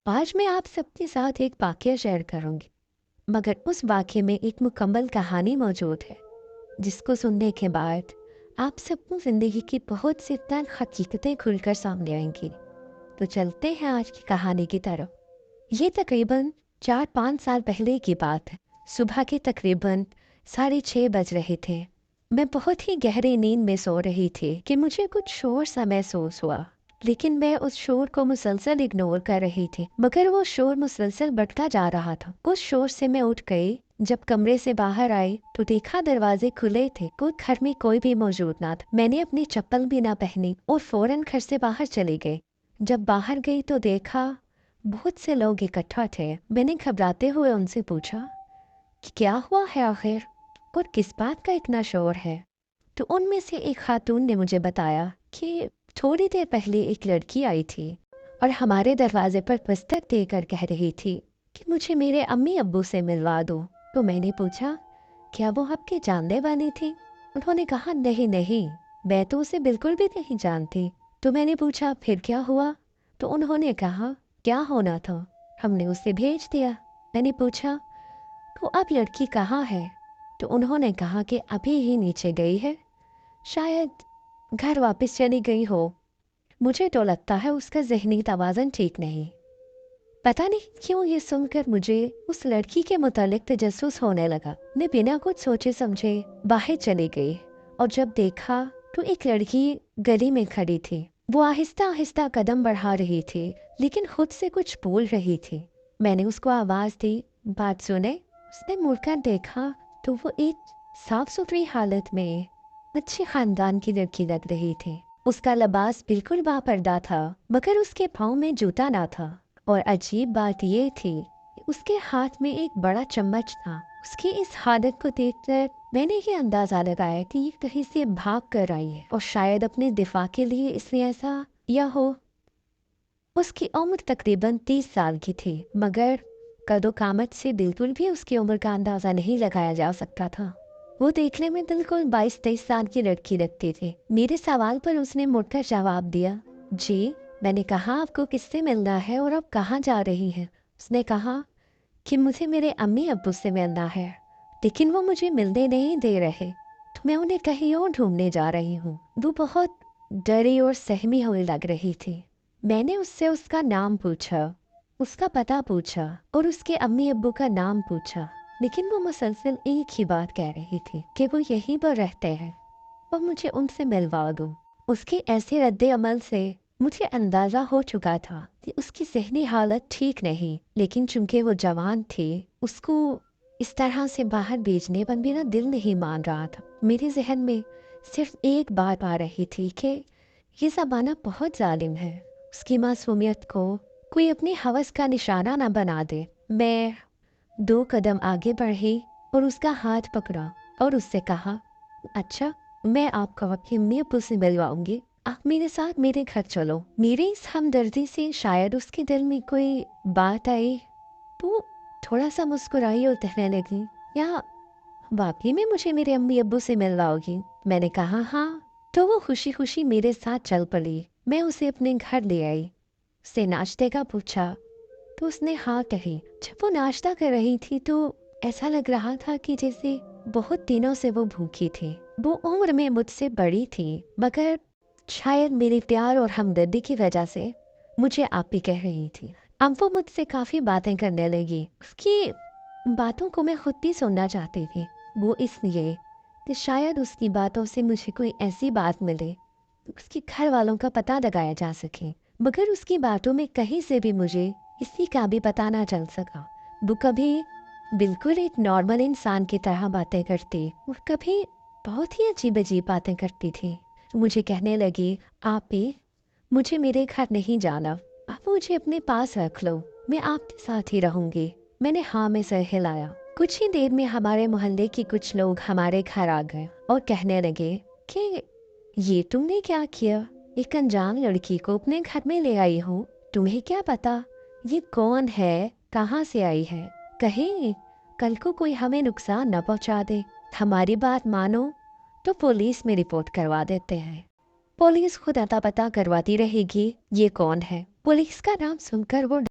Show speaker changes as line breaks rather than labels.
आज मैं आप सबके साथ एक वाक़या शेयर करूँगी, मगर उस वाक़ये में एक मुकम्मल कहानी मौजूद है, जिसको सुनने के बाद आप सबको ज़िंदगी की बहुत सी तल्ख़ हकीकतें खुलकर सामने आएँगी। तो चलते हैं आज की कहानी की तरफ। ये तकरीबन 4-5 साल पहले की बात है। सुबह के तकरीबन 6:30 बज रहे थे। मैं बहुत ही गहरी नींद में सो रही थी कि मुझे कुछ शोर सा महसूस हुआ, लेकिन मैं उस शोर को मुसलसल इग्नोर कर रही थी, मगर वो शोर मुसलसल बढ़ता जा रहा था। उस शोर से मैं उठ गई। जब कमरे से बाहर आई तो देखा दरवाजे खुले थे, घर में कोई भी मौजूद ना था। मैंने अपनी चप्पल भी ना पहनी और फौरन घर से बाहर चली गई। जब बाहर गई तो देखा बहुत से लोग इकट्ठा थे। मैंने घबराते हुए उनसे पूछा कि क्या हुआ है आखिर और किस बात का इतना शोर है। तो उनमें से एक खातून ने मुझे बताया कि थोड़ी देर पहले एक लड़की आई थी और हमारे दरवाजे पर दस्तक देकर कह रही थी कि मुझे मेरे अम्मी अब्बू से मिलवा दो। तो मैंने पूछा, क्या वो आपके जानने वाली थी? उन्होंने कहा, नहीं नहीं, मैं तो उसे बिल्कुल भी नहीं जानती। तो मैंने पूछा, फिर क्या हुआ? तो उन्होंने कहा, क्या होना था, हमने उसे भेज दिया। मैंने पूछा, तो अब लड़की कहाँ है? तो उन्होंने कहा कि अभी ही नीचे गई है, शायद घर वापस चली गई हो। मुझे तो लगता है उसका ज़हनी तवाज़न ठीक नहीं। पता नहीं क्यों ये सुनकर मुझे उस लड़की के मुतालिक तजस्सुस होने लगा। मैं बिना कुछ सोचे समझे बाहर चली गई और जब देखा तो एक लड़की गली में खड़ी थी। वो आहिस्ता आहिस्ता कदम बढ़ा रही थी, लेकिन खुद से कुछ बोल रही थी। मैंने उसको आवाज़ दी, बात सुने। उसने मुड़कर देखा तो वो एक साफ सुथरी हालत में अच्छे खानदान की लड़की लग रही थी। उसका लिबास बिल्कुल बापर्दा था, मगर उसके पाँव में जूता ना था। और अजीब बात ये थी कि उसके हाथ में एक बड़ा चम्मच था। उसकी इस हालत को देखकर मैंने ये अंदाजा लगाया कि ये कहीं से भाग कर आई है और शायद अपने दिफा के लिए इसने ऐसा किया हो। उसकी उम्र तकरीबन 30 साल की थी, मगर कदो कामत से बिल्कुल भी उसकी उम्र का अंदाजा नहीं लगाया जा सकता था। वो देखने में बिल्कुल 22-23 साल की लड़की लगती थी। मेरे सवाल पर उसने मुड़कर जवाब दिया, जी। मैंने कहा, आपको किससे मिलना है और आप कहाँ जा रही हैं? उसने कहा कि मुझे मेरे अम्मी अब्बू से मिलना है, लेकिन वो मुझे मिलने नहीं दे रहे, तो मैं उन्हें कहीं और ढूंढने जा रही हूँ। वो बहुत डरी और सहमी हुई लग रही थी। मैंने उससे उसका नाम पूछा, उसका पता पूछा और उसके अम्मी अब्बू का नाम पूछा, लेकिन वो मुसलसल एक ही बात कह रही थी कि वो यहीं पर रहते हैं और मुझे उनसे मिलवा दो। उसके ऐसे रद्द अमल से मुझे अंदाज़ा हो चुका था कि उसकी ज़हनी हालत ठीक नहीं, लेकिन चूंकि वो जवान थी, उसको इस तरह से बाहर भेजने पर मेरा दिल नहीं मान रहा था। मेरे जहन में सिर्फ एक बात आ रही थी कि ये ज़माना बहुत जालिम है, उसकी मासूमियत को कोई अपनी हवस का निशाना ना बना दे। मैं 2 कदम आगे बढ़ी और उसका हाथ पकड़ा और उससे कहा, अच्छा, मैं आपको आपकी अम्मी अब्बू से मिलवाऊंगी, आप मेरे साथ मेरे घर चलो। मेरी इस हमदर्दी से शायद उसके दिल में कोई बात आई तो थोड़ा सा मुस्कुराई और कहने लगी, या वाकई में मुझे मेरे अम्मी अब्बू से मिलवाओगी? मैंने कहा, हाँ। तो वो खुशी खुशी मेरे साथ चल पड़ी। मैं उसे अपने घर ले आई। उससे नाश्ते का पूछा तो उसने हाँ कही। जब वो नाश्ता कर रही थी तो ऐसा लग रहा था कि जैसे बहुत दिनों से वो भूखी थी। वो उम्र में मुझसे बड़ी थी, मगर शायद मेरे प्यार और हमदर्दी की वजह से मुझे आप भी कह रही थी। अब वो मुझसे काफ़ी बातें करने लगी। उसकी बातों को मैं खुद भी सुनना चाहती थी, वो इसलिए कि शायद उसकी बातों से मुझे कोई ऐसी बात मिले तो उसके घर वालों का पता लगाया जा सके। मगर उसकी बातों में कहीं से भी मुझे किसी का भी पता ना चल सका। वो कभी बिल्कुल एक नॉर्मल इंसान की तरह बातें करती और कभी बहुत ही अजीब अजीब बातें करती थी। मुझे कहने लगी, आप भी मुझे मेरे घर नहीं जाना, आप मुझे अपने पास रख लो, मैं आपके साथ ही रहूंगी। मैंने हाँ में सर हिलाया। कुछ ही देर में हमारे मोहल्ले के कुछ लोग हमारे घर आ गए और कहने लगे कि ये तुमने क्या किया? एक अनजान लड़की को अपने घर में ले आई हो, तुम्हें क्या पता ये कौन है, कहाँ से आई है? कहीं कल को कोई हमें नुकसान न पहुंचा दे। हमारी बात मानो तो पुलिस में रिपोर्ट करवा देते हैं। पुलिस खुद अता पता करवाती रहेगी ये कौन है। पुलिस का नाम सुनकर वो